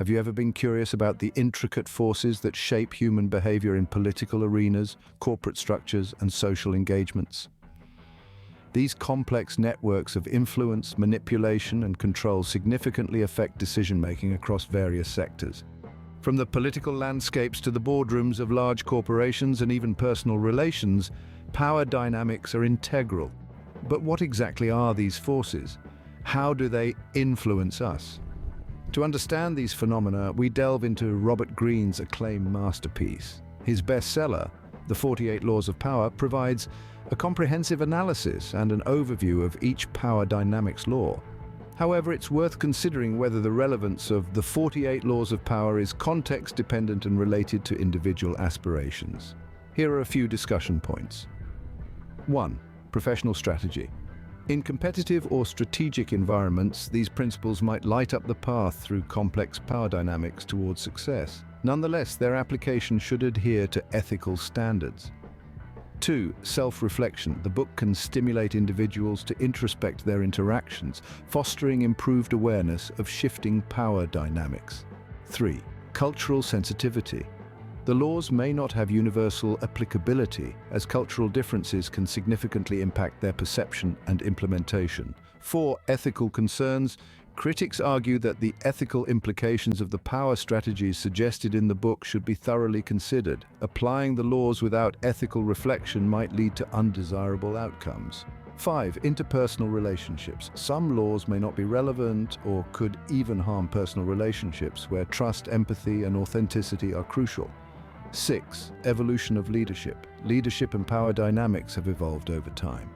Have you ever been curious about the intricate forces that shape human behavior in political arenas, corporate structures, and social engagements? These complex networks of influence, manipulation, and control significantly affect decision-making across various sectors. From the political landscapes to the boardrooms of large corporations and even personal relations, power dynamics are integral. But what exactly are these forces? How do they influence us? To understand these phenomena, we delve into Robert Greene's acclaimed masterpiece. His bestseller, The 48 Laws of Power, provides a comprehensive analysis and an overview of each power dynamics law. However, it's worth considering whether the relevance of the 48 Laws of Power is context-dependent and related to individual aspirations. Here are a few discussion points. 1. Professional strategy. In competitive or strategic environments, these principles might light up the path through complex power dynamics towards success. Nonetheless, their application should adhere to ethical standards. 2. Self-reflection. The book can stimulate individuals to introspect their interactions, fostering improved awareness of shifting power dynamics. 3. Cultural sensitivity. The laws may not have universal applicability, as cultural differences can significantly impact their perception and implementation. 4. Ethical concerns. Critics argue that the ethical implications of the power strategies suggested in the book should be thoroughly considered. Applying the laws without ethical reflection might lead to undesirable outcomes. 5. Interpersonal relationships. Some laws may not be relevant or could even harm personal relationships where trust, empathy, and authenticity are crucial. 6. Evolution of leadership. Leadership and power dynamics have evolved over time.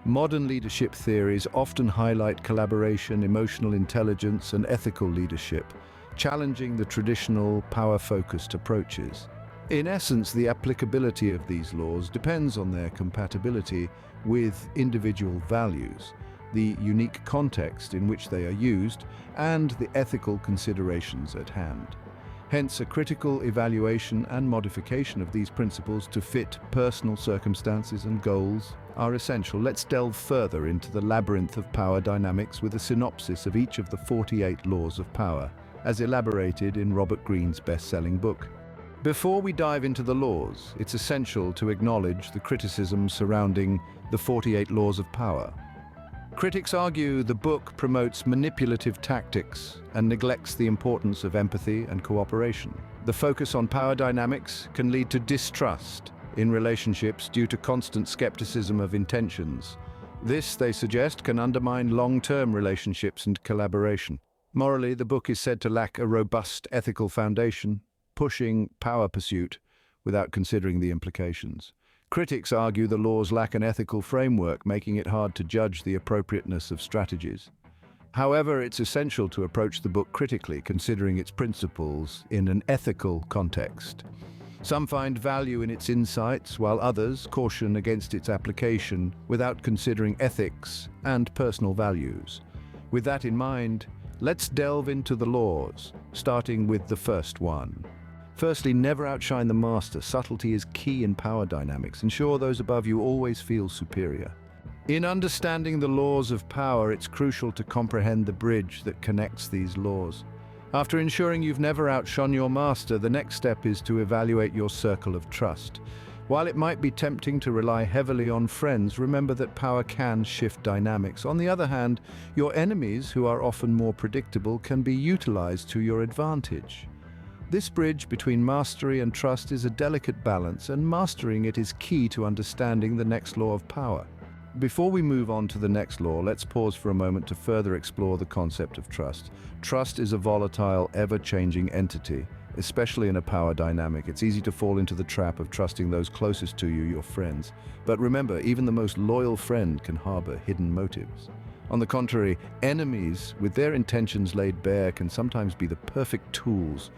Modern leadership theories often highlight collaboration, emotional intelligence, and ethical leadership, challenging the traditional power-focused approaches. In essence, the applicability of these laws depends on their compatibility with individual values, the unique context in which they are used, and the ethical considerations at hand. Hence, a critical evaluation and modification of these principles to fit personal circumstances and goals are essential. Let's delve further into the labyrinth of power dynamics with a synopsis of each of the 48 laws of power, as elaborated in Robert Greene's best-selling book. Before we dive into the laws, it's essential to acknowledge the criticism surrounding the 48 laws of power. Critics argue the book promotes manipulative tactics and neglects the importance of empathy and cooperation. The focus on power dynamics can lead to distrust in relationships due to constant skepticism of intentions. This, they suggest, can undermine long-term relationships and collaboration. Morally, the book is said to lack a robust ethical foundation, pushing power pursuit without considering the implications. Critics argue the laws lack an ethical framework, making it hard to judge the appropriateness of strategies. However, it's essential to approach the book critically, considering its principles in an ethical context. Some find value in its insights, while others caution against its application without considering ethics and personal values. With that in mind, let's delve into the laws, starting with the first one. Firstly, never outshine the master. Subtlety is key in power dynamics. Ensure those above you always feel superior. In understanding the laws of power, it's crucial to comprehend the bridge that connects these laws. After ensuring you've never outshone your master, the next step is to evaluate your circle of trust. While it might be tempting to rely heavily on friends, remember that power can shift dynamics. On the other hand, your enemies, who are often more predictable, can be utilized to your advantage. This bridge between mastery and trust is a delicate balance, and mastering it is key to understanding the next law of power. Before we move on to the next law, let's pause for a moment to further explore the concept of trust. Trust is a volatile, ever-changing entity, especially in a power dynamic. It's easy to fall into the trap of trusting those closest to you, your friends. But remember, even the most loyal friend can harbor hidden motives. On the contrary, enemies, with their intentions laid bare, can sometimes be the perfect tools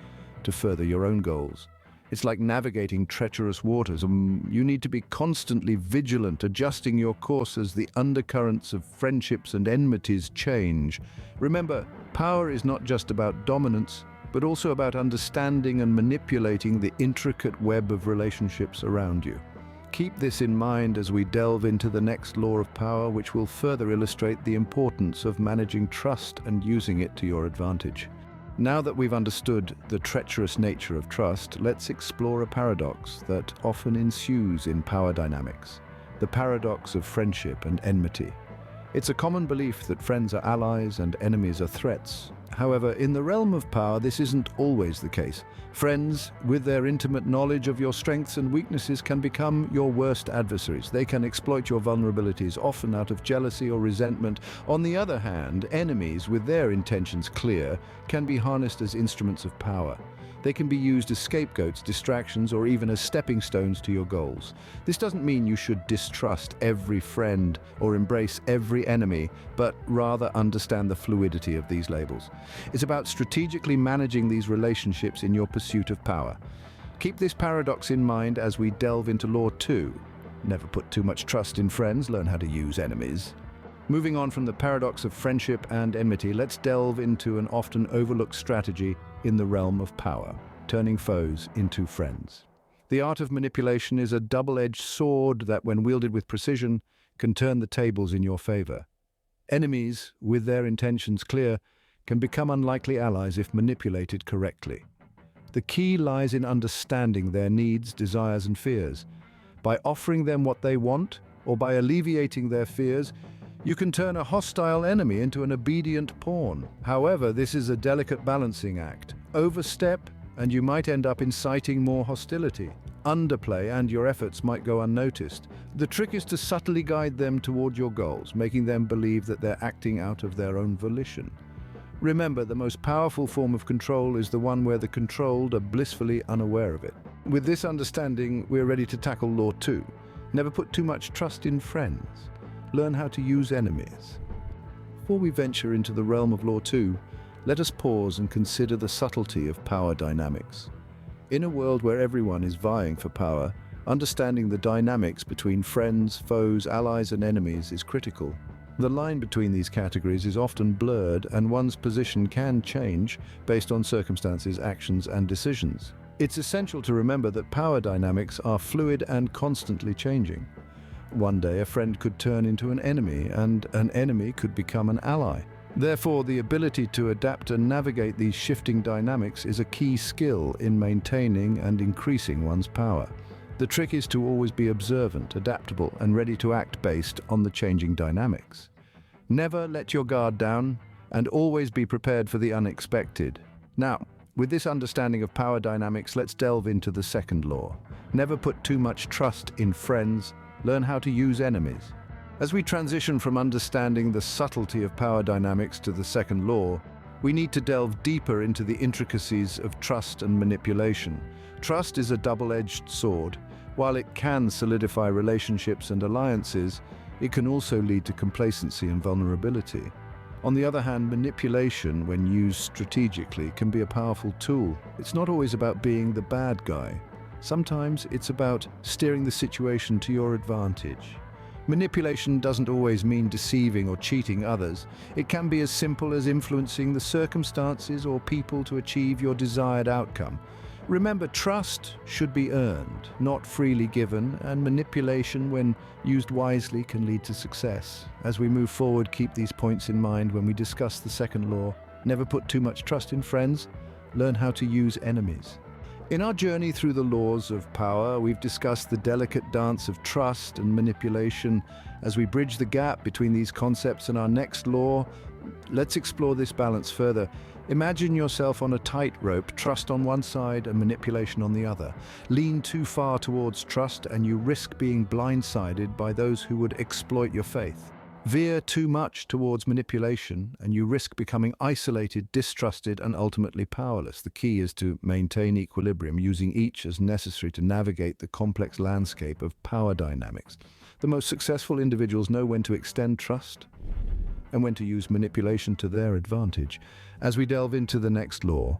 to further your own goals. It's like navigating treacherous waters. You need to be constantly vigilant, adjusting your course as the undercurrents of friendships and enmities change. Remember, power is not just about dominance, but also about understanding and manipulating the intricate web of relationships around you. Keep this in mind as we delve into the next law of power, which will further illustrate the importance of managing trust and using it to your advantage. Now that we've understood the treacherous nature of trust, let's explore a paradox that often ensues in power dynamics: the paradox of friendship and enmity. It's a common belief that friends are allies and enemies are threats. However, in the realm of power, this isn't always the case. Friends, with their intimate knowledge of your strengths and weaknesses, can become your worst adversaries. They can exploit your vulnerabilities, often out of jealousy or resentment. On the other hand, enemies, with their intentions clear, can be harnessed as instruments of power. They can be used as scapegoats, distractions, or even as stepping stones to your goals. This doesn't mean you should distrust every friend or embrace every enemy, but rather understand the fluidity of these labels. It's about strategically managing these relationships in your pursuit of power. Keep this paradox in mind as we delve into Law 2. Never put too much trust in friends, learn how to use enemies. Moving on from the paradox of friendship and enmity, let's delve into an often overlooked strategy in the realm of power: turning foes into friends. The art of manipulation is a double-edged sword that, when wielded with precision, can turn the tables in your favor. Enemies, with their intentions clear, can become unlikely allies if manipulated correctly. The key lies in understanding their needs, desires, and fears. By offering them what they want, or by alleviating their fears, you can turn a hostile enemy into an obedient pawn. However, this is a delicate balancing act. Overstep, and you might end up inciting more hostility. Underplay, and your efforts might go unnoticed. The trick is to subtly guide them toward your goals, making them believe that they're acting out of their own volition. Remember, the most powerful form of control is the one where the controlled are blissfully unaware of it. With this understanding, we're ready to tackle Law 2. Never put too much trust in friends. Learn how to use enemies. Before we venture into the realm of Law 2, let us pause and consider the subtlety of power dynamics. In a world where everyone is vying for power, understanding the dynamics between friends, foes, allies, and enemies is critical. The line between these categories is often blurred, and one's position can change based on circumstances, actions, and decisions. It's essential to remember that power dynamics are fluid and constantly changing. One day, a friend could turn into an enemy, and an enemy could become an ally. Therefore, the ability to adapt and navigate these shifting dynamics is a key skill in maintaining and increasing one's power. The trick is to always be observant, adaptable, and ready to act based on the changing dynamics. Never let your guard down, and always be prepared for the unexpected. Now, with this understanding of power dynamics, let's delve into the second law. Never put too much trust in friends. Learn how to use enemies. As we transition from understanding the subtlety of power dynamics to the second law, we need to delve deeper into the intricacies of trust and manipulation. Trust is a double-edged sword. While it can solidify relationships and alliances, it can also lead to complacency and vulnerability. On the other hand, manipulation, when used strategically, can be a powerful tool. It's not always about being the bad guy. Sometimes it's about steering the situation to your advantage. Manipulation doesn't always mean deceiving or cheating others. It can be as simple as influencing the circumstances or people to achieve your desired outcome. Remember, trust should be earned, not freely given, and manipulation, when used wisely, can lead to success. As we move forward, keep these points in mind when we discuss the second law. Never put too much trust in friends. Learn how to use enemies. In our journey through the laws of power, we've discussed the delicate dance of trust and manipulation. As we bridge the gap between these concepts and our next law, let's explore this balance further. Imagine yourself on a tightrope, trust on one side and manipulation on the other. Lean too far towards trust and you risk being blindsided by those who would exploit your faith. Veer too much towards manipulation and you risk becoming isolated, distrusted, and ultimately powerless. The key is to maintain equilibrium, using each as necessary to navigate the complex landscape of power dynamics. The most successful individuals know when to extend trust and when to use manipulation to their advantage. As we delve into the next law,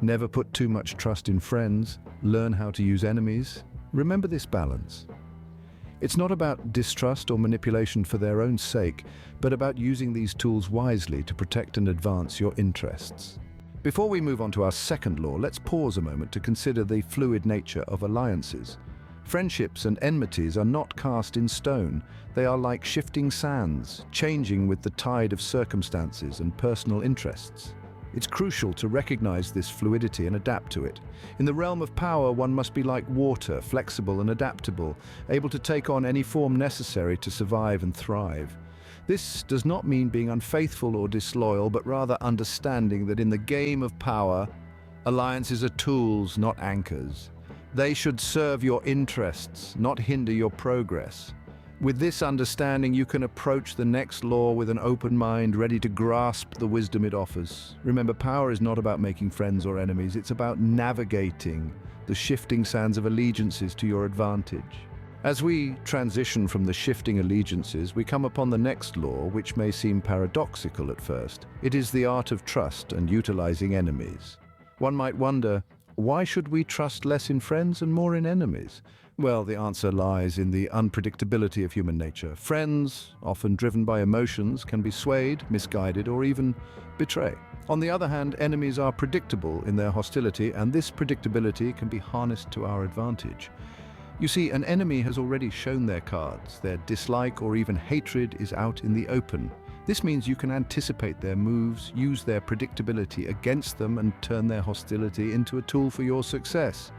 never put too much trust in friends, learn how to use enemies. Remember this balance. It's not about distrust or manipulation for their own sake, but about using these tools wisely to protect and advance your interests. Before we move on to our second law, let's pause a moment to consider the fluid nature of alliances. Friendships and enmities are not cast in stone. They are like shifting sands, changing with the tide of circumstances and personal interests. It's crucial to recognize this fluidity and adapt to it. In the realm of power, one must be like water, flexible and adaptable, able to take on any form necessary to survive and thrive. This does not mean being unfaithful or disloyal, but rather understanding that in the game of power, alliances are tools, not anchors. They should serve your interests, not hinder your progress. With this understanding, you can approach the next law with an open mind, ready to grasp the wisdom it offers. Remember, power is not about making friends or enemies, it's about navigating the shifting sands of allegiances to your advantage. As we transition from the shifting allegiances, we come upon the next law, which may seem paradoxical at first. It is the art of trust and utilizing enemies. One might wonder, why should we trust less in friends and more in enemies? Well, the answer lies in the unpredictability of human nature. Friends, often driven by emotions, can be swayed, misguided, or even betray. On the other hand, enemies are predictable in their hostility, and this predictability can be harnessed to our advantage. You see, an enemy has already shown their cards. Their dislike or even hatred is out in the open. This means you can anticipate their moves, use their predictability against them, and turn their hostility into a tool for your success.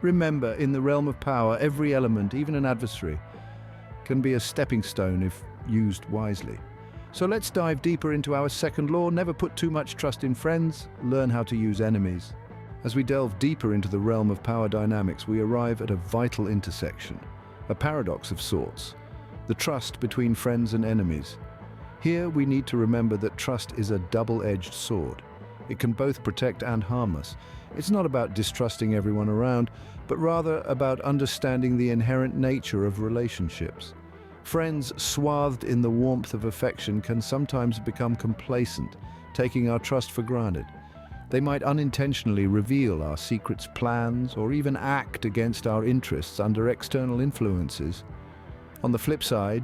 Remember, in the realm of power, every element, even an adversary, can be a stepping stone if used wisely. So let's dive deeper into our second law. Never put too much trust in friends, learn how to use enemies. As we delve deeper into the realm of power dynamics, we arrive at a vital intersection, a paradox of sorts, the trust between friends and enemies. Here we need to remember that trust is a double-edged sword. It can both protect and harm us. It's not about distrusting everyone around, but rather about understanding the inherent nature of relationships. Friends swathed in the warmth of affection can sometimes become complacent, taking our trust for granted. They might unintentionally reveal our secrets, plans, or even act against our interests under external influences. On the flip side,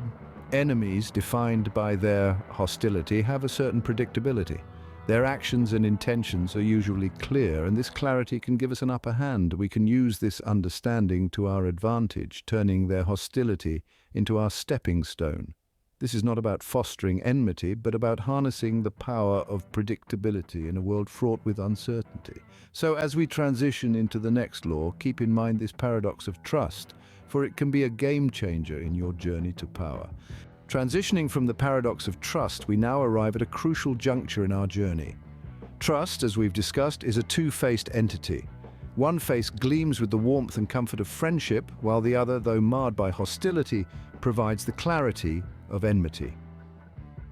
enemies defined by their hostility have a certain predictability. Their actions and intentions are usually clear, and this clarity can give us an upper hand. We can use this understanding to our advantage, turning their hostility into our stepping stone. This is not about fostering enmity, but about harnessing the power of predictability in a world fraught with uncertainty. So as we transition into the next law, keep in mind this paradox of trust, for it can be a game changer in your journey to power. Transitioning from the paradox of trust, we now arrive at a crucial juncture in our journey. Trust, as we've discussed, is a two-faced entity. One face gleams with the warmth and comfort of friendship, while the other, though marred by hostility, provides the clarity of enmity.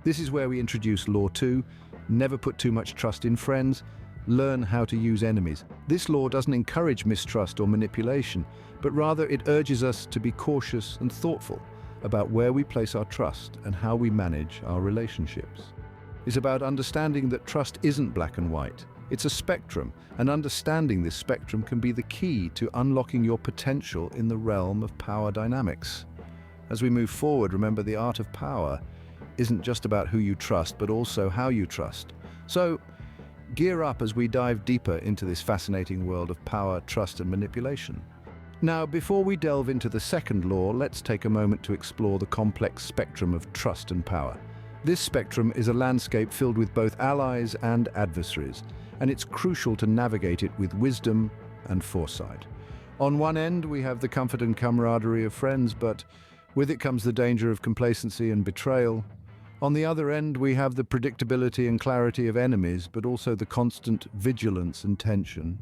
This is where we introduce Law 2, never put too much trust in friends, learn how to use enemies. This law doesn't encourage mistrust or manipulation, but rather it urges us to be cautious and thoughtful about where we place our trust and how we manage our relationships. It's about understanding that trust isn't black and white. It's a spectrum, and understanding this spectrum can be the key to unlocking your potential in the realm of power dynamics. As we move forward, remember the art of power isn't just about who you trust, but also how you trust. So, gear up as we dive deeper into this fascinating world of power, trust, and manipulation. Now, before we delve into the second law, let's take a moment to explore the complex spectrum of trust and power. This spectrum is a landscape filled with both allies and adversaries, and it's crucial to navigate it with wisdom and foresight. On one end, we have the comfort and camaraderie of friends, but with it comes the danger of complacency and betrayal. On the other end, we have the predictability and clarity of enemies, but also the constant vigilance and tension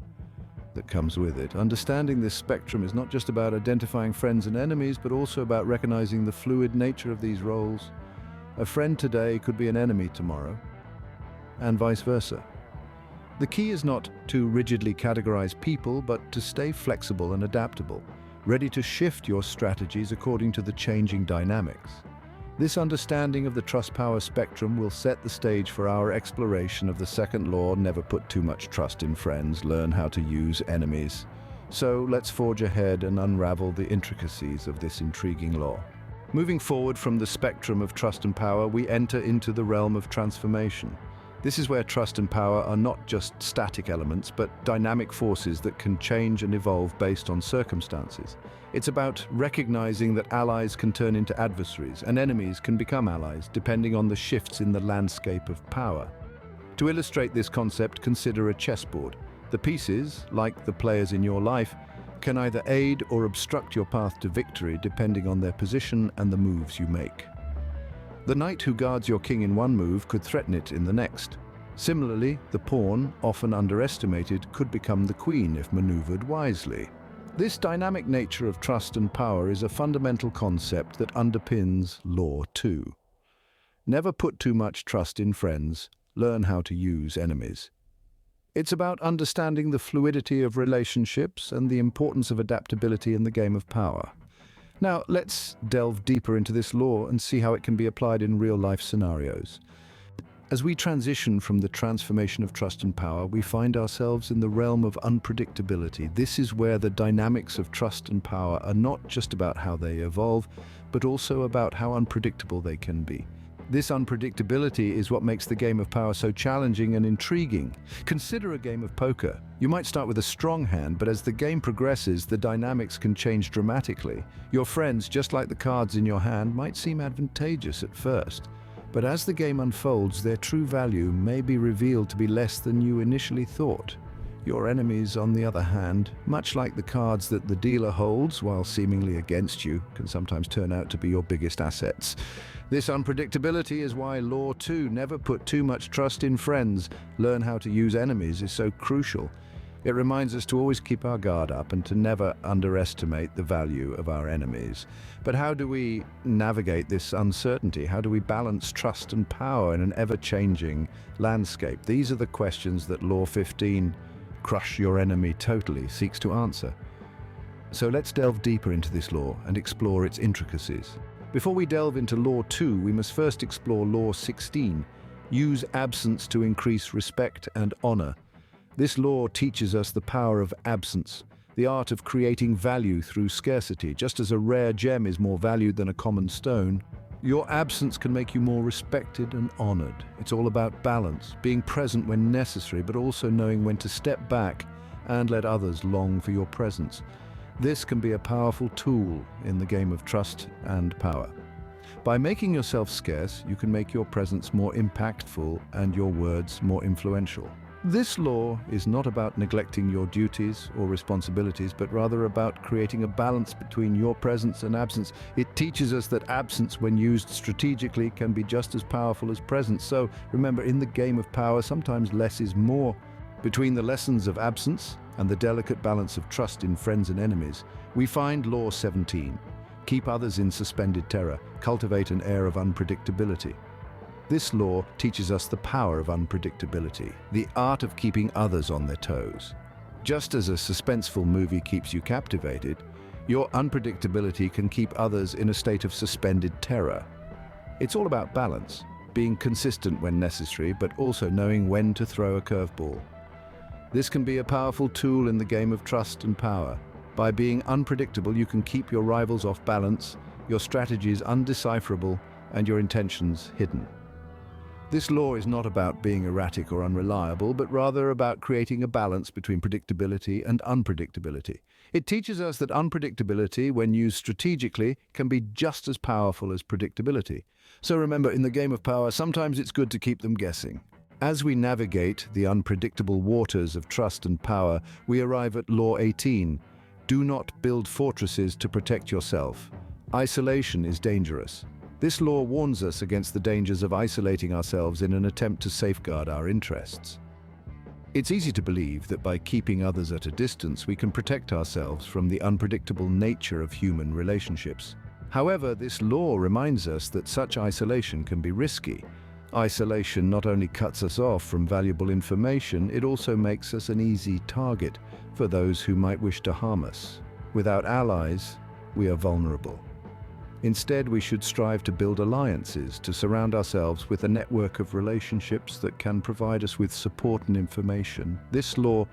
that comes with it. Understanding this spectrum is not just about identifying friends and enemies, but also about recognizing the fluid nature of these roles. A friend today could be an enemy tomorrow, and vice versa. The key is not to rigidly categorize people, but to stay flexible and adaptable, ready to shift your strategies according to the changing dynamics. This understanding of the trust-power spectrum will set the stage for our exploration of the second law, never put too much trust in friends, learn how to use enemies. So let's forge ahead and unravel the intricacies of this intriguing law. Moving forward from the spectrum of trust and power, we enter into the realm of transformation. This is where trust and power are not just static elements, but dynamic forces that can change and evolve based on circumstances. It's about recognizing that allies can turn into adversaries and enemies can become allies, depending on the shifts in the landscape of power. To illustrate this concept, consider a chessboard. The pieces, like the players in your life, can either aid or obstruct your path to victory depending on their position and the moves you make. The knight who guards your king in one move could threaten it in the next. Similarly, the pawn, often underestimated, could become the queen if maneuvered wisely. This dynamic nature of trust and power is a fundamental concept that underpins Law 2. Never put too much trust in friends, learn how to use enemies. It's about understanding the fluidity of relationships and the importance of adaptability in the game of power. Now, let's delve deeper into this law and see how it can be applied in real-life scenarios. As we transition from the transformation of trust and power, we find ourselves in the realm of unpredictability. This is where the dynamics of trust and power are not just about how they evolve, but also about how unpredictable they can be. This unpredictability is what makes the game of power so challenging and intriguing. Consider a game of poker. You might start with a strong hand, but as the game progresses, the dynamics can change dramatically. Your friends, just like the cards in your hand, might seem advantageous at first. But as the game unfolds, their true value may be revealed to be less than you initially thought. Your enemies, on the other hand, much like the cards that the dealer holds while seemingly against you, can sometimes turn out to be your biggest assets. This unpredictability is why Law 2, never put too much trust in friends, learn how to use enemies, is so crucial. It reminds us to always keep our guard up and to never underestimate the value of our enemies. But how do we navigate this uncertainty? How do we balance trust and power in an ever-changing landscape? These are the questions that Law 15, Crush Your Enemy Totally, seeks to answer. So let's delve deeper into this law and explore its intricacies. Before we delve into Law 2, we must first explore Law 16, Use absence to increase respect and honor. This law teaches us the power of absence, the art of creating value through scarcity. Just as a rare gem is more valued than a common stone, your absence can make you more respected and honored. It's all about balance, being present when necessary, but also knowing when to step back and let others long for your presence. This can be a powerful tool in the game of trust and power. By making yourself scarce, you can make your presence more impactful and your words more influential. This law is not about neglecting your duties or responsibilities, but rather about creating a balance between your presence and absence. It teaches us that absence, when used strategically, can be just as powerful as presence. So remember, in the game of power, sometimes less is more. Between the lessons of absence and the delicate balance of trust in friends and enemies, we find Law 17. Keep others in suspended terror. Cultivate an air of unpredictability. This law teaches us the power of unpredictability, the art of keeping others on their toes. Just as a suspenseful movie keeps you captivated, your unpredictability can keep others in a state of suspended terror. It's all about balance, being consistent when necessary, but also knowing when to throw a curveball. This can be a powerful tool in the game of trust and power. By being unpredictable, you can keep your rivals off balance, your strategies undecipherable, and your intentions hidden. This law is not about being erratic or unreliable, but rather about creating a balance between predictability and unpredictability. It teaches us that unpredictability, when used strategically, can be just as powerful as predictability. So remember, in the game of power, sometimes it's good to keep them guessing. As we navigate the unpredictable waters of trust and power, we arrive at Law 18. Do not build fortresses to protect yourself. Isolation is dangerous. This law warns us against the dangers of isolating ourselves in an attempt to safeguard our interests. It's easy to believe that by keeping others at a distance, we can protect ourselves from the unpredictable nature of human relationships. However, this law reminds us that such isolation can be risky. Isolation not only cuts us off from valuable information, it also makes us an easy target for those who might wish to harm us. Without allies, we are vulnerable. Instead, we should strive to build alliances, to surround ourselves with a network of relationships that can provide us with support and information. This law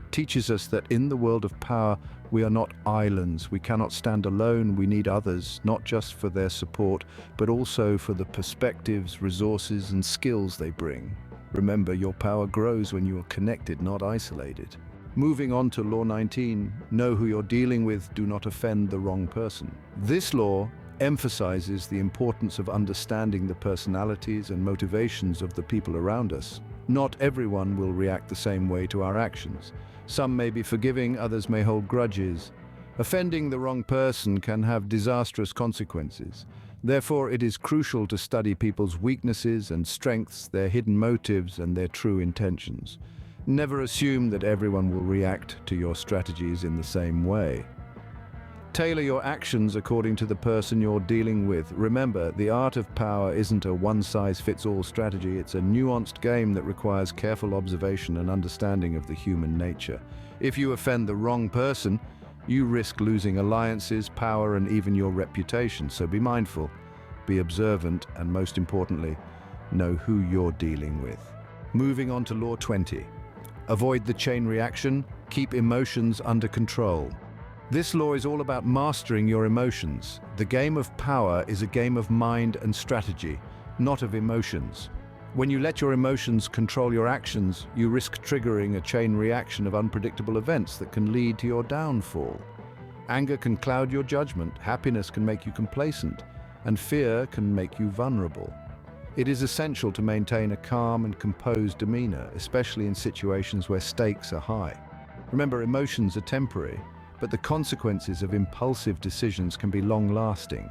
teaches us that in the world of power, we are not islands. We cannot stand alone. We need others, not just for their support, but also for the perspectives, resources, and skills they bring. Remember, your power grows when you are connected, not isolated. Moving on to Law 19, know who you're dealing with, do not offend the wrong person. This law emphasizes the importance of understanding the personalities and motivations of the people around us. Not everyone will react the same way to our actions. Some may be forgiving, others may hold grudges. Offending the wrong person can have disastrous consequences. Therefore, it is crucial to study people's weaknesses and strengths, their hidden motives, and their true intentions. Never assume that everyone will react to your strategies in the same way. Tailor your actions according to the person you're dealing with. Remember, the art of power isn't a one-size-fits-all strategy. It's a nuanced game that requires careful observation and understanding of the human nature. If you offend the wrong person, you risk losing alliances, power, and even your reputation. So be mindful, be observant, and most importantly, know who you're dealing with. Moving on to Law 20. Avoid the chain reaction, keep emotions under control. This law is all about mastering your emotions. The game of power is a game of mind and strategy, not of emotions. When you let your emotions control your actions, you risk triggering a chain reaction of unpredictable events that can lead to your downfall. Anger can cloud your judgment, happiness can make you complacent, and fear can make you vulnerable. It is essential to maintain a calm and composed demeanor, especially in situations where stakes are high. Remember, emotions are temporary, but the consequences of impulsive decisions can be long-lasting.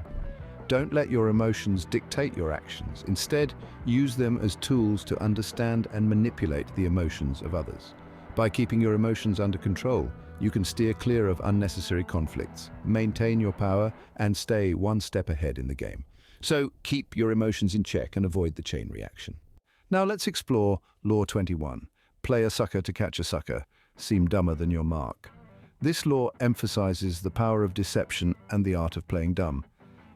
Don't let your emotions dictate your actions. Instead, use them as tools to understand and manipulate the emotions of others. By keeping your emotions under control, you can steer clear of unnecessary conflicts, maintain your power, and stay one step ahead in the game. So keep your emotions in check and avoid the chain reaction. Now let's explore Law 21. Play a sucker to catch a sucker. Seem dumber than your mark. This law emphasizes the power of deception and the art of playing dumb.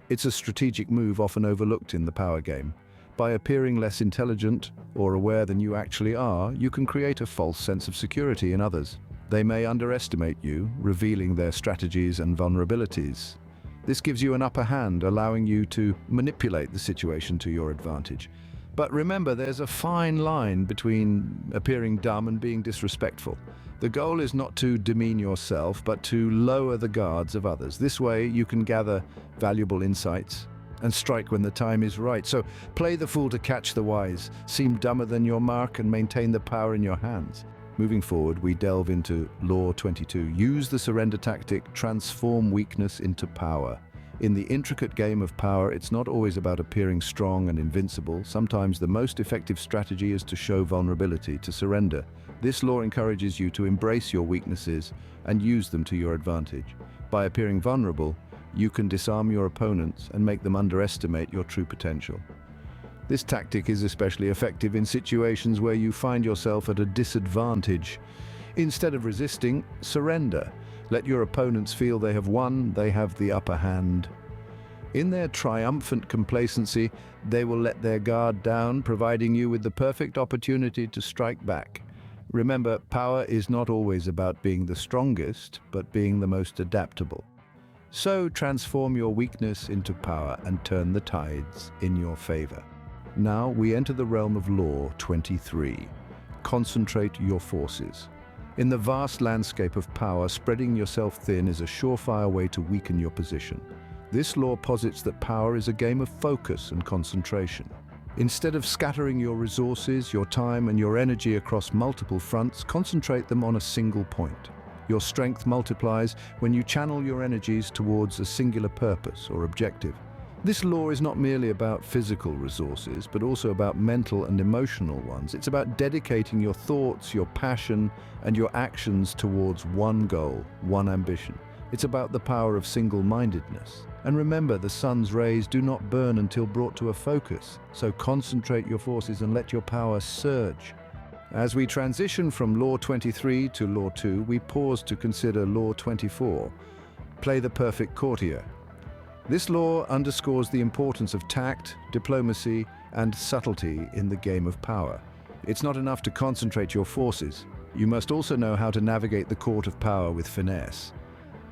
It's a strategic move often overlooked in the power game. By appearing less intelligent or aware than you actually are, you can create a false sense of security in others. They may underestimate you, revealing their strategies and vulnerabilities. This gives you an upper hand, allowing you to manipulate the situation to your advantage. But remember, there's a fine line between appearing dumb and being disrespectful. The goal is not to demean yourself, but to lower the guards of others. This way, you can gather valuable insights and strike when the time is right. So play the fool to catch the wise, seem dumber than your mark, and maintain the power in your hands. Moving forward, we delve into Law 22. Use the surrender tactic, transform weakness into power. In the intricate game of power, it's not always about appearing strong and invincible. Sometimes the most effective strategy is to show vulnerability, to surrender. This law encourages you to embrace your weaknesses and use them to your advantage. By appearing vulnerable, you can disarm your opponents and make them underestimate your true potential. This tactic is especially effective in situations where you find yourself at a disadvantage. Instead of resisting, surrender. Let your opponents feel they have won, they have the upper hand. In their triumphant complacency, they will let their guard down, providing you with the perfect opportunity to strike back. Remember, power is not always about being the strongest, but being the most adaptable. So transform your weakness into power and turn the tides in your favor. Now we enter the realm of Law 23. Concentrate your forces. In the vast landscape of power, spreading yourself thin is a surefire way to weaken your position. This law posits that power is a game of focus and concentration. Instead of scattering your resources, your time, and your energy across multiple fronts, concentrate them on a single point. Your strength multiplies when you channel your energies towards a singular purpose or objective. This law is not merely about physical resources, but also about mental and emotional ones. It's about dedicating your thoughts, your passion, and your actions towards one goal, one ambition. It's about the power of single-mindedness. And remember, the sun's rays do not burn until brought to a focus. So concentrate your forces and let your power surge. As we transition from Law 23 to Law 2, we pause to consider Law 24. Play the perfect courtier. This law underscores the importance of tact, diplomacy, and subtlety in the game of power. It's not enough to concentrate your forces. You must also know how to navigate the court of power with finesse.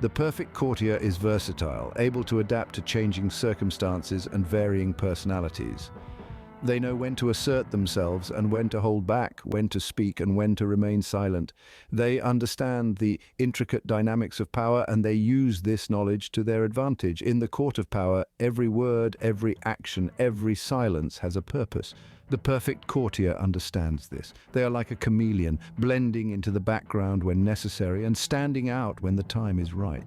The perfect courtier is versatile, able to adapt to changing circumstances and varying personalities. They know when to assert themselves and when to hold back, when to speak and when to remain silent. They understand the intricate dynamics of power, and they use this knowledge to their advantage. In the court of power, every word, every action, every silence has a purpose. The perfect courtier understands this. They are like a chameleon, blending into the background when necessary and standing out when the time is right.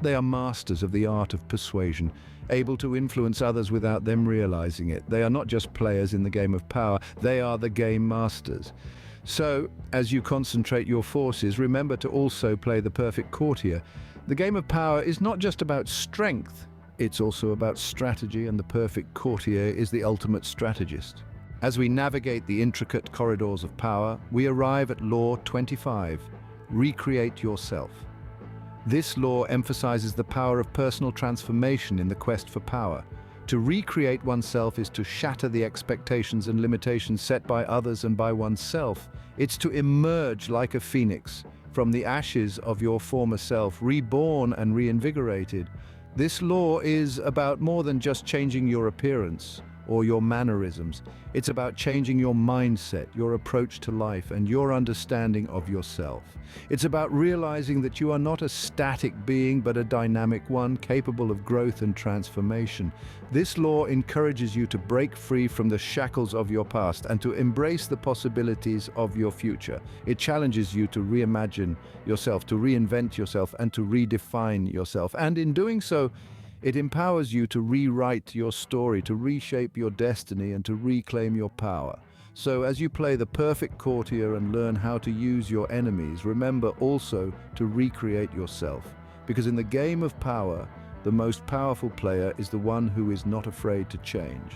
They are masters of the art of persuasion, able to influence others without them realizing it. They are not just players in the game of power, they are the game masters. So, as you concentrate your forces, remember to also play the perfect courtier. The game of power is not just about strength, it's also about strategy, and the perfect courtier is the ultimate strategist. As we navigate the intricate corridors of power, we arrive at Law 25, Recreate Yourself. This law emphasizes the power of personal transformation in the quest for power. To recreate oneself is to shatter the expectations and limitations set by others and by oneself. It's to emerge like a phoenix from the ashes of your former self, reborn and reinvigorated. This law is about more than just changing your appearance or your mannerisms. It's about changing your mindset, your approach to life, and your understanding of yourself. It's about realizing that you are not a static being, but a dynamic one, capable of growth and transformation. This law encourages you to break free from the shackles of your past and to embrace the possibilities of your future. It challenges you to reimagine yourself, to reinvent yourself, and to redefine yourself. And in doing so, it empowers you to rewrite your story, to reshape your destiny, and to reclaim your power. So as you play the perfect courtier and learn how to use your enemies, remember also to recreate yourself. Because in the game of power, the most powerful player is the one who is not afraid to change.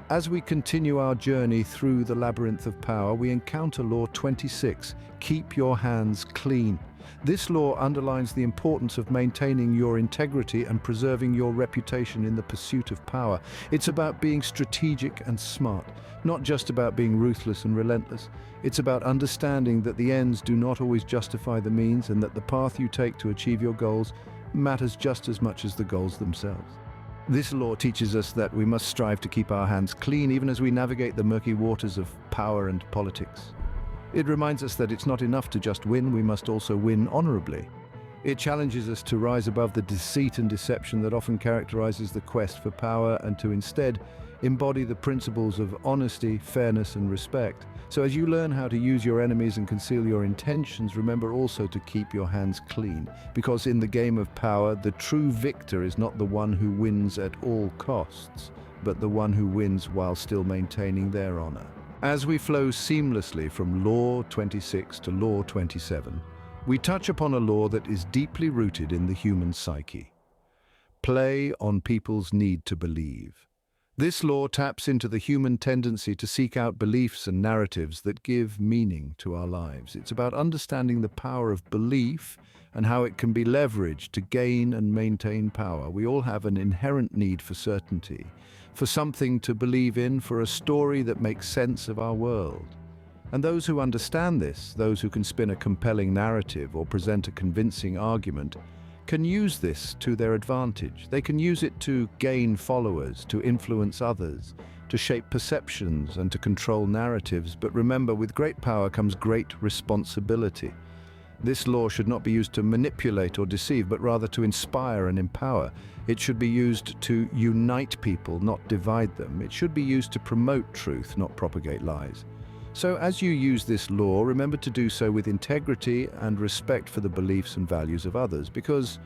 As we continue our journey through the labyrinth of power, we encounter Law 26, Keep Your Hands Clean. This law underlines the importance of maintaining your integrity and preserving your reputation in the pursuit of power. It's about being strategic and smart, not just about being ruthless and relentless. It's about understanding that the ends do not always justify the means, and that the path you take to achieve your goals matters just as much as the goals themselves. This law teaches us that we must strive to keep our hands clean even as we navigate the murky waters of power and politics. It reminds us that it's not enough to just win, we must also win honorably. It challenges us to rise above the deceit and deception that often characterizes the quest for power, and to instead embody the principles of honesty, fairness, and respect. So as you learn how to use your enemies and conceal your intentions, remember also to keep your hands clean. Because in the game of power, the true victor is not the one who wins at all costs, but the one who wins while still maintaining their honor. As we flow seamlessly from Law 26 to Law 27, we touch upon a law that is deeply rooted in the human psyche. Play on people's need to believe. This law taps into the human tendency to seek out beliefs and narratives that give meaning to our lives. It's about understanding the power of belief and how it can be leveraged to gain and maintain power. We all have an inherent need for certainty, for something to believe in, for a story that makes sense of our world. And those who understand this, those who can spin a compelling narrative or present a convincing argument, can use this to their advantage. They can use it to gain followers, to influence others, to shape perceptions and to control narratives. But remember, with great power comes great responsibility. This law should not be used to manipulate or deceive, but rather to inspire and empower. It should be used to unite people, not divide them. It should be used to promote truth, not propagate lies. So as you use this law, remember to do so with integrity and respect for the beliefs and values of others. Because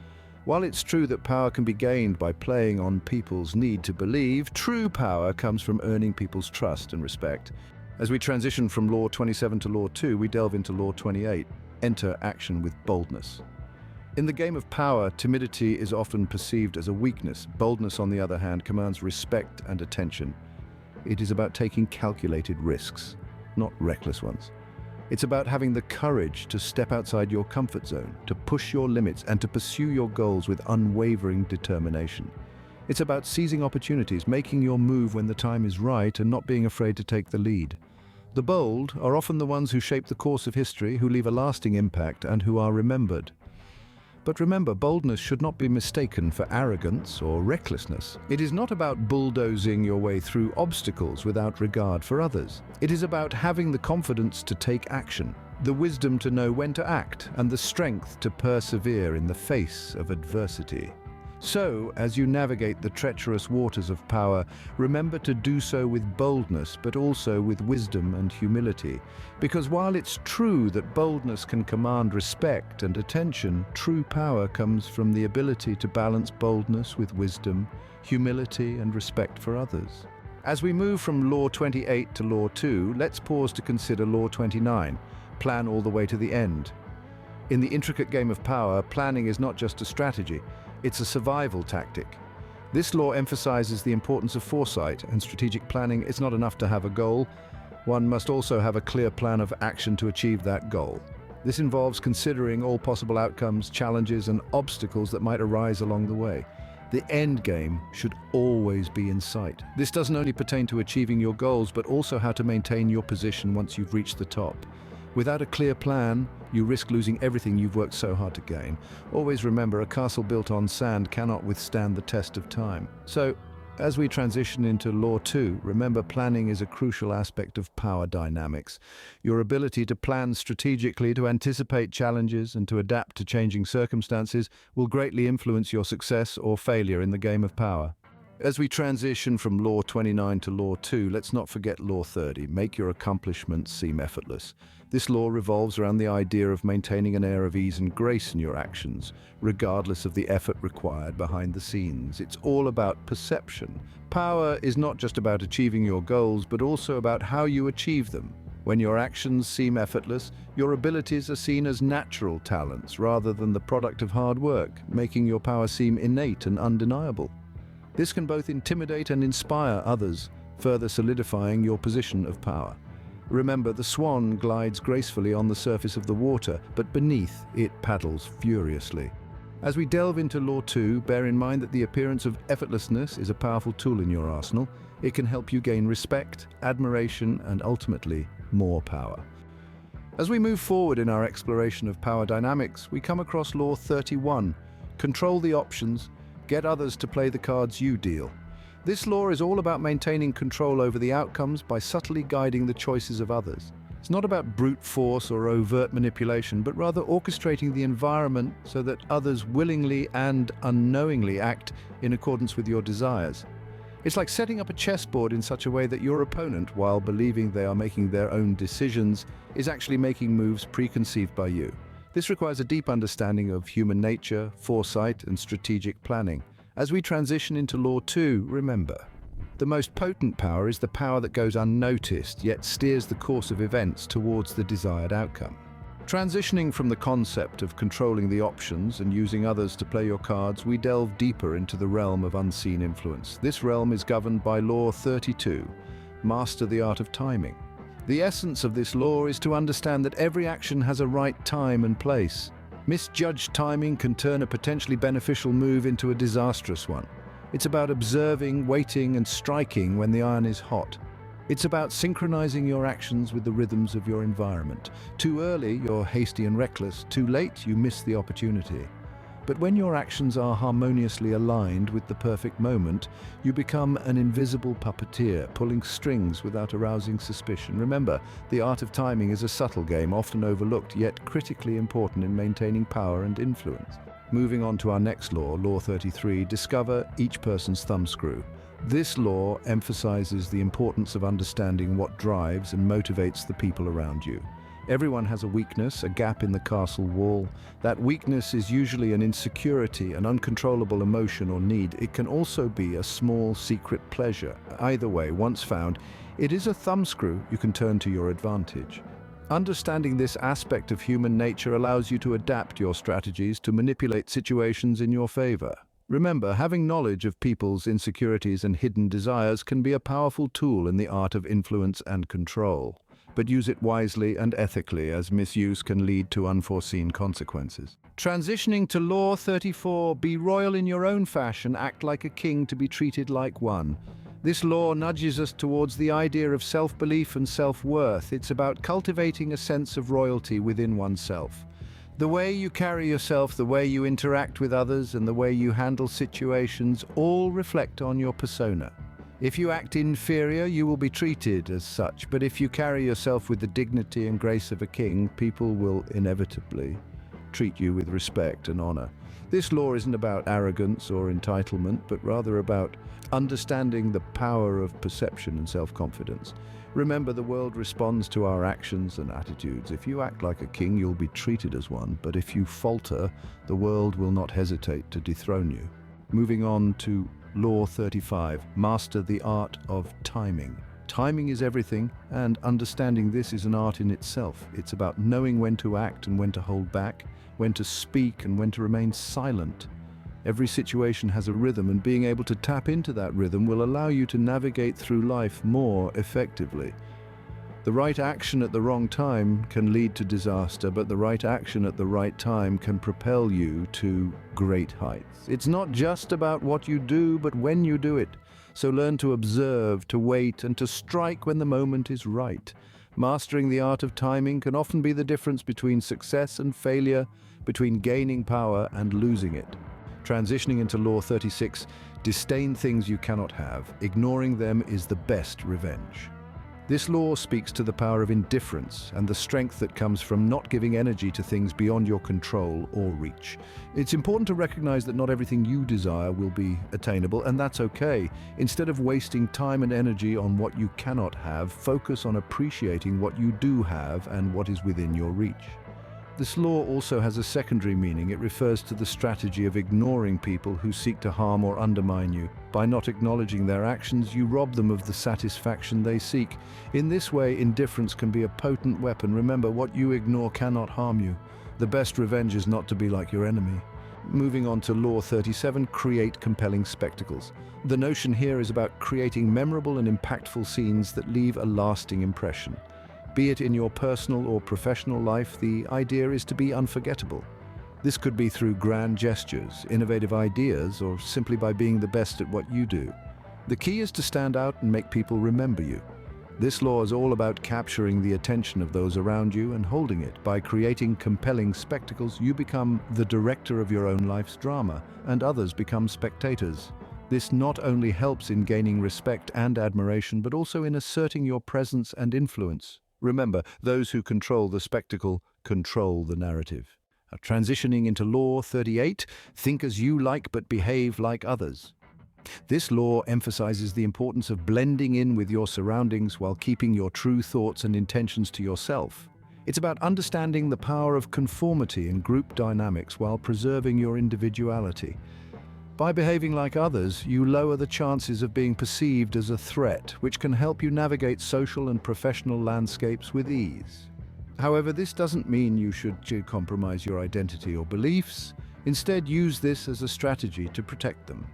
while it's true that power can be gained by playing on people's need to believe, true power comes from earning people's trust and respect. As we transition from Law 27 to Law 2, we delve into Law 28. Enter action with boldness. In the game of power, timidity is often perceived as a weakness. Boldness, on the other hand, commands respect and attention. It is about taking calculated risks, not reckless ones. It's about having the courage to step outside your comfort zone, to push your limits, and to pursue your goals with unwavering determination. It's about seizing opportunities, making your move when the time is right, and not being afraid to take the lead. The bold are often the ones who shape the course of history, who leave a lasting impact, and who are remembered. But remember, boldness should not be mistaken for arrogance or recklessness. It is not about bulldozing your way through obstacles without regard for others. It is about having the confidence to take action, the wisdom to know when to act, and the strength to persevere in the face of adversity. So, as you navigate the treacherous waters of power, remember to do so with boldness, but also with wisdom and humility. Because while it's true that boldness can command respect and attention, true power comes from the ability to balance boldness with wisdom, humility, and respect for others. As we move from Law 28 to Law 2, let's pause to consider Law 29, plan all the way to the end. In the intricate game of power, planning is not just a strategy, it's a survival tactic. This law emphasizes the importance of foresight and strategic planning. It's not enough to have a goal. One must also have a clear plan of action to achieve that goal. This involves considering all possible outcomes, challenges, and obstacles that might arise along the way. The end game should always be in sight. This doesn't only pertain to achieving your goals, but also how to maintain your position once you've reached the top. Without a clear plan, you risk losing everything you've worked so hard to gain. Always remember, a castle built on sand cannot withstand the test of time. So, as we transition into Law 2, remember planning is a crucial aspect of power dynamics. Your ability to plan strategically, to anticipate challenges, and to adapt to changing circumstances will greatly influence your success or failure in the game of power. As we transition from Law 29 to Law 2, let's not forget Law 30, make your accomplishments seem effortless. This law revolves around the idea of maintaining an air of ease and grace in your actions, regardless of the effort required behind the scenes. It's all about perception. Power is not just about achieving your goals, but also about how you achieve them. When your actions seem effortless, your abilities are seen as natural talents rather than the product of hard work, making your power seem innate and undeniable. This can both intimidate and inspire others, further solidifying your position of power. Remember, the swan glides gracefully on the surface of the water, but beneath it paddles furiously. As we delve into Law 2, bear in mind that the appearance of effortlessness is a powerful tool in your arsenal. It can help you gain respect, admiration, and ultimately, more power. As we move forward in our exploration of power dynamics, we come across Law 31, control the options, get others to play the cards you deal. This law is all about maintaining control over the outcomes by subtly guiding the choices of others. It's not about brute force or overt manipulation, but rather orchestrating the environment so that others willingly and unknowingly act in accordance with your desires. It's like setting up a chessboard in such a way that your opponent, while believing they are making their own decisions, is actually making moves preconceived by you. This requires a deep understanding of human nature, foresight, and strategic planning. As we transition into Law 2, remember, the most potent power is the power that goes unnoticed, yet steers the course of events towards the desired outcome. Transitioning from the concept of controlling the options and using others to play your cards, we delve deeper into the realm of unseen influence. This realm is governed by Law 32, master the art of timing. The essence of this law is to understand that every action has a right time and place. Misjudged timing can turn a potentially beneficial move into a disastrous one. It's about observing, waiting, and striking when the iron is hot. It's about synchronizing your actions with the rhythms of your environment. Too early, you're hasty and reckless. Too late, you miss the opportunity. But when your actions are harmoniously aligned with the perfect moment, you become an invisible puppeteer, pulling strings without arousing suspicion. Remember, the art of timing is a subtle game, often overlooked, yet critically important in maintaining power and influence. Moving on to our next law, Law 33, discover each person's thumbscrew. This law emphasizes the importance of understanding what drives and motivates the people around you. Everyone has a weakness, a gap in the castle wall. That weakness is usually an insecurity, an uncontrollable emotion or need. It can also be a small secret pleasure. Either way, once found, it is a thumbscrew you can turn to your advantage. Understanding this aspect of human nature allows you to adapt your strategies to manipulate situations in your favor. Remember, having knowledge of people's insecurities and hidden desires can be a powerful tool in the art of influence and control. But use it wisely and ethically, as misuse can lead to unforeseen consequences. Transitioning to Law 34, be royal in your own fashion, act like a king to be treated like one. This law nudges us towards the idea of self-belief and self-worth. It's about cultivating a sense of royalty within oneself. The way you carry yourself, the way you interact with others, and the way you handle situations all reflect on your persona. If you act inferior, you will be treated as such, but if you carry yourself with the dignity and grace of a king, people will inevitably treat you with respect and honor. This law isn't about arrogance or entitlement, but rather about understanding the power of perception and self-confidence. Remember, the world responds to our actions and attitudes. If you act like a king, you'll be treated as one, but if you falter, the world will not hesitate to dethrone you. Moving on to Law 35, master the art of timing. Timing is everything, and understanding this is an art in itself. It's about knowing when to act and when to hold back, when to speak and when to remain silent. Every situation has a rhythm, and being able to tap into that rhythm will allow you to navigate through life more effectively. The right action at the wrong time can lead to disaster, but the right action at the right time can propel you to great heights. It's not just about what you do, but when you do it. So learn to observe, to wait, and to strike when the moment is right. Mastering the art of timing can often be the difference between success and failure, between gaining power and losing it. Transitioning into Law 36, disdain things you cannot have. Ignoring them is the best revenge. This law speaks to the power of indifference and the strength that comes from not giving energy to things beyond your control or reach. It's important to recognize that not everything you desire will be attainable, and that's okay. Instead of wasting time and energy on what you cannot have, focus on appreciating what you do have and what is within your reach. This law also has a secondary meaning. It refers to the strategy of ignoring people who seek to harm or undermine you. By not acknowledging their actions, you rob them of the satisfaction they seek. In this way, indifference can be a potent weapon. Remember, what you ignore cannot harm you. The best revenge is not to be like your enemy. Moving on to Law 37, create compelling spectacles. The notion here is about creating memorable and impactful scenes that leave a lasting impression. Be it in your personal or professional life, the idea is to be unforgettable. This could be through grand gestures, innovative ideas, or simply by being the best at what you do. The key is to stand out and make people remember you. This law is all about capturing the attention of those around you and holding it. By creating compelling spectacles, you become the director of your own life's drama, and others become spectators. This not only helps in gaining respect and admiration, but also in asserting your presence and influence. Remember, those who control the spectacle control the narrative. Now, transitioning into Law 38, think as you like but behave like others. This law emphasizes the importance of blending in with your surroundings while keeping your true thoughts and intentions to yourself. It's about understanding the power of conformity in group dynamics while preserving your individuality. By behaving like others, you lower the chances of being perceived as a threat, which can help you navigate social and professional landscapes with ease. However, this doesn't mean you should compromise your identity or beliefs. Instead, use this as a strategy to protect them.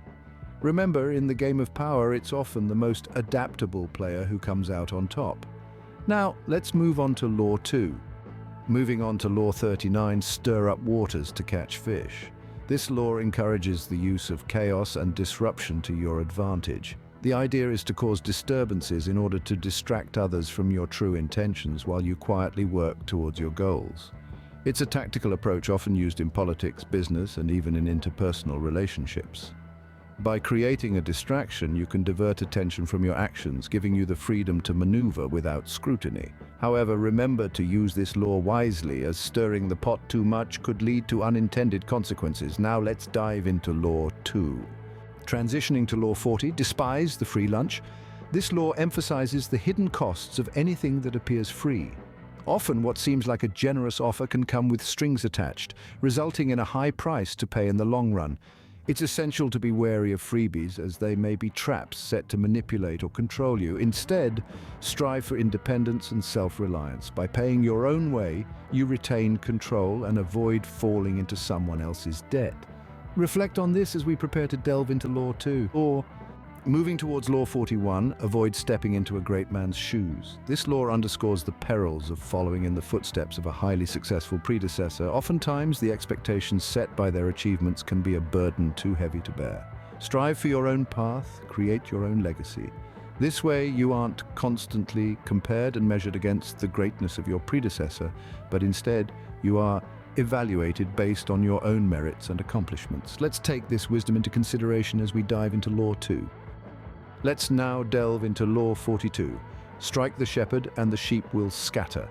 Remember, in the game of power, it's often the most adaptable player who comes out on top. Now, let's move on to Law 2. Moving on to Law 39, stir up waters to catch fish. This law encourages the use of chaos and disruption to your advantage. The idea is to cause disturbances in order to distract others from your true intentions while you quietly work towards your goals. It's a tactical approach often used in politics, business, and even in interpersonal relationships. By creating a distraction, you can divert attention from your actions, giving you the freedom to maneuver without scrutiny. However, remember to use this law wisely, as stirring the pot too much could lead to unintended consequences. Now let's dive into Law 2. Transitioning to Law 40, despise the free lunch. This law emphasizes the hidden costs of anything that appears free. Often what seems like a generous offer can come with strings attached, resulting in a high price to pay in the long run. It's essential to be wary of freebies, as they may be traps set to manipulate or control you. Instead, strive for independence and self-reliance. By paying your own way, you retain control and avoid falling into someone else's debt. Reflect on this as we prepare to delve into Law 2. Or, moving towards Law 41, avoid stepping into a great man's shoes. This law underscores the perils of following in the footsteps of a highly successful predecessor. Oftentimes, the expectations set by their achievements can be a burden too heavy to bear. Strive for your own path, create your own legacy. This way, you aren't constantly compared and measured against the greatness of your predecessor, but instead, you are evaluated based on your own merits and accomplishments. Let's take this wisdom into consideration as we dive into Law 2. Let's now delve into Law 42. Strike the shepherd and the sheep will scatter.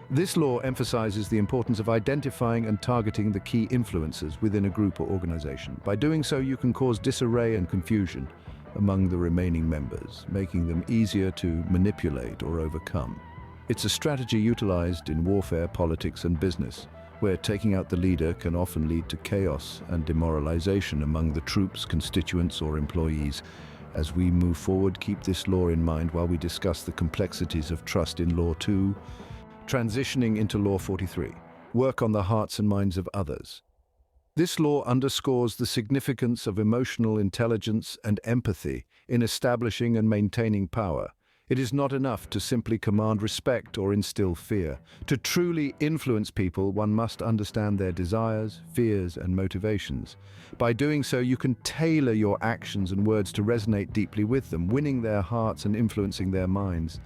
This law emphasizes the importance of identifying and targeting the key influencers within a group or organization. By doing so, you can cause disarray and confusion among the remaining members, making them easier to manipulate or overcome. It's a strategy utilized in warfare, politics, and business, where taking out the leader can often lead to chaos and demoralization among the troops, constituents, or employees. As we move forward, keep this law in mind while we discuss the complexities of trust in Law 2. Transitioning into Law 43. Work on the hearts and minds of others. This law underscores the significance of emotional intelligence and empathy in establishing and maintaining power. It is not enough to simply command respect or instill fear. To truly influence people, one must understand their desires, fears, and motivations. By doing so, you can tailor your actions and words to resonate deeply with them, winning their hearts and influencing their minds.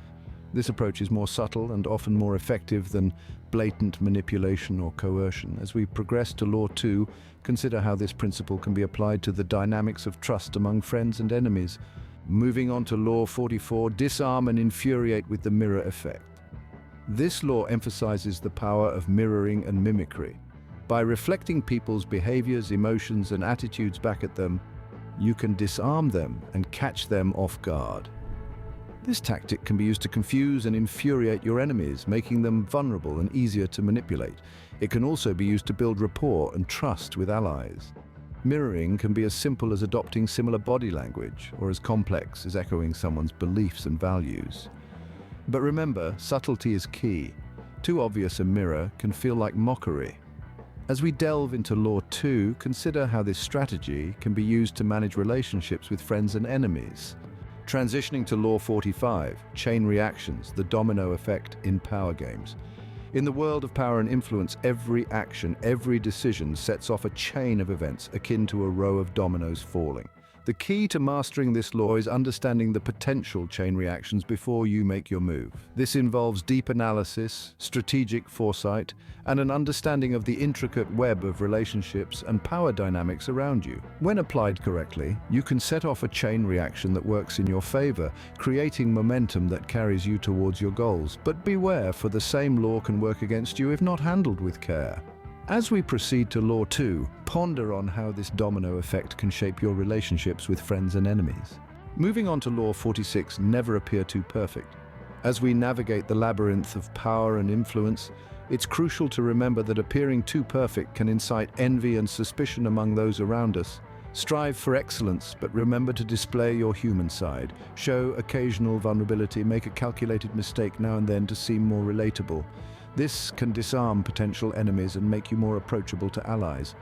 This approach is more subtle and often more effective than blatant manipulation or coercion. As we progress to Law 2, consider how this principle can be applied to the dynamics of trust among friends and enemies. Moving on to Law 44, disarm and infuriate with the mirror effect. This law emphasizes the power of mirroring and mimicry. By reflecting people's behaviors, emotions, and attitudes back at them, you can disarm them and catch them off guard. This tactic can be used to confuse and infuriate your enemies, making them vulnerable and easier to manipulate. It can also be used to build rapport and trust with allies. Mirroring can be as simple as adopting similar body language, or as complex as echoing someone's beliefs and values. But remember, subtlety is key. Too obvious a mirror can feel like mockery. As we delve into Law 2, consider how this strategy can be used to manage relationships with friends and enemies. Transitioning to Law 45, chain reactions, the domino effect in power games. In the world of power and influence, every action, every decision sets off a chain of events akin to a row of dominoes falling. The key to mastering this law is understanding the potential chain reactions before you make your move. This involves deep analysis, strategic foresight, and an understanding of the intricate web of relationships and power dynamics around you. When applied correctly, you can set off a chain reaction that works in your favor, creating momentum that carries you towards your goals. But beware, for the same law can work against you if not handled with care. As we proceed to Law 2, ponder on how this domino effect can shape your relationships with friends and enemies. Moving on to Law 46, never appear too perfect. As we navigate the labyrinth of power and influence, it's crucial to remember that appearing too perfect can incite envy and suspicion among those around us. Strive for excellence, but remember to display your human side. Show occasional vulnerability, make a calculated mistake now and then to seem more relatable. This can disarm potential enemies and make you more approachable to allies.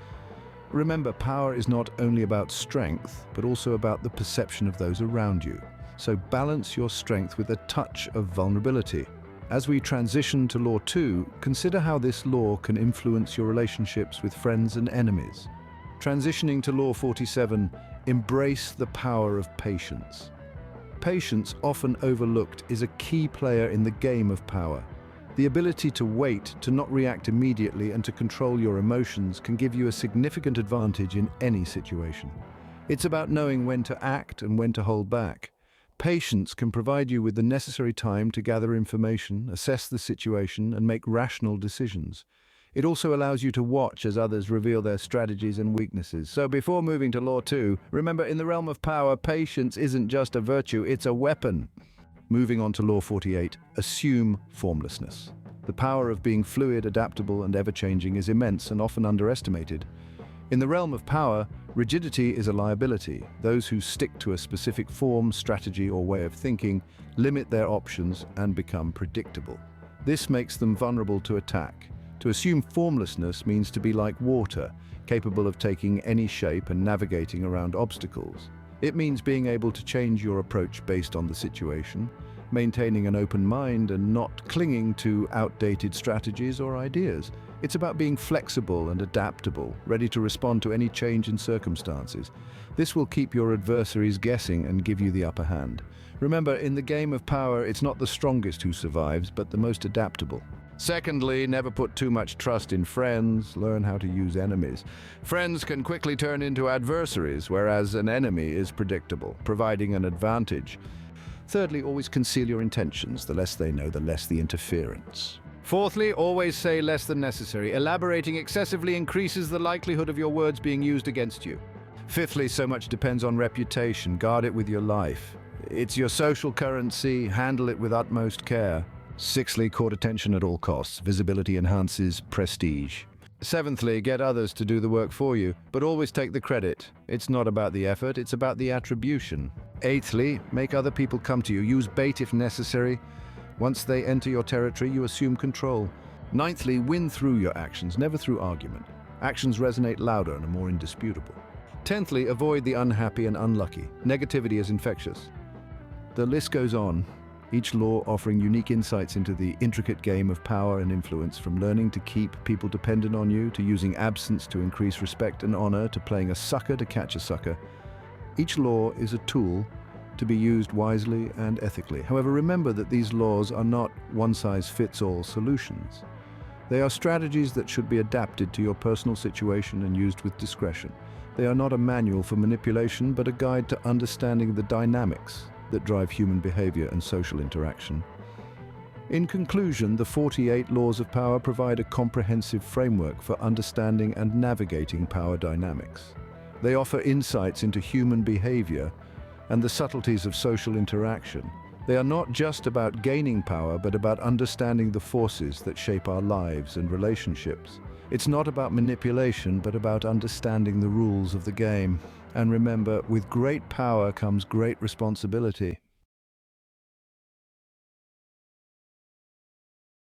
Remember, power is not only about strength, but also about the perception of those around you. So balance your strength with a touch of vulnerability. As we transition to Law 2, consider how this law can influence your relationships with friends and enemies. Transitioning to Law 47, embrace the power of patience. Patience, often overlooked, is a key player in the game of power. The ability to wait, to not react immediately, and to control your emotions can give you a significant advantage in any situation. It's about knowing when to act and when to hold back. Patience can provide you with the necessary time to gather information, assess the situation, and make rational decisions. It also allows you to watch as others reveal their strategies and weaknesses. So before moving to Law 2, remember, in the realm of power, patience isn't just a virtue, it's a weapon. Moving on to Law 48, assume formlessness. The power of being fluid, adaptable, and ever-changing is immense and often underestimated. In the realm of power, rigidity is a liability. Those who stick to a specific form, strategy, or way of thinking limit their options and become predictable. This makes them vulnerable to attack. To assume formlessness means to be like water, capable of taking any shape and navigating around obstacles. It means being able to change your approach based on the situation, maintaining an open mind and not clinging to outdated strategies or ideas. It's about being flexible and adaptable, ready to respond to any change in circumstances. This will keep your adversaries guessing and give you the upper hand. Remember, in the game of power, it's not the strongest who survives, but the most adaptable. Secondly, never put too much trust in friends. Learn how to use enemies. Friends can quickly turn into adversaries, whereas an enemy is predictable, providing an advantage. Thirdly, always conceal your intentions. The less they know, the less the interference. Fourthly, always say less than necessary. Elaborating excessively increases the likelihood of your words being used against you. Fifthly, so much depends on reputation. Guard it with your life. It's your social currency. Handle it with utmost care. Sixthly, court attention at all costs. Visibility enhances prestige. Seventhly, get others to do the work for you, but always take the credit. It's not about the effort, it's about the attribution. Eighthly, make other people come to you. Use bait if necessary. Once they enter your territory, you assume control. Ninthly, win through your actions, never through argument. Actions resonate louder and are more indisputable. Tenthly, avoid the unhappy and unlucky. Negativity is infectious. The list goes on, each law offering unique insights into the intricate game of power and influence, from learning to keep people dependent on you, to using absence to increase respect and honor, to playing a sucker to catch a sucker. Each law is a tool to be used wisely and ethically. However, remember that these laws are not one-size-fits-all solutions. They are strategies that should be adapted to your personal situation and used with discretion. They are not a manual for manipulation, but a guide to understanding the dynamics that drive human behavior and social interaction. In conclusion, the 48 laws of power provide a comprehensive framework for understanding and navigating power dynamics. They offer insights into human behavior and the subtleties of social interaction. They are not just about gaining power, but about understanding the forces that shape our lives and relationships. It's not about manipulation, but about understanding the rules of the game. And remember, with great power comes great responsibility.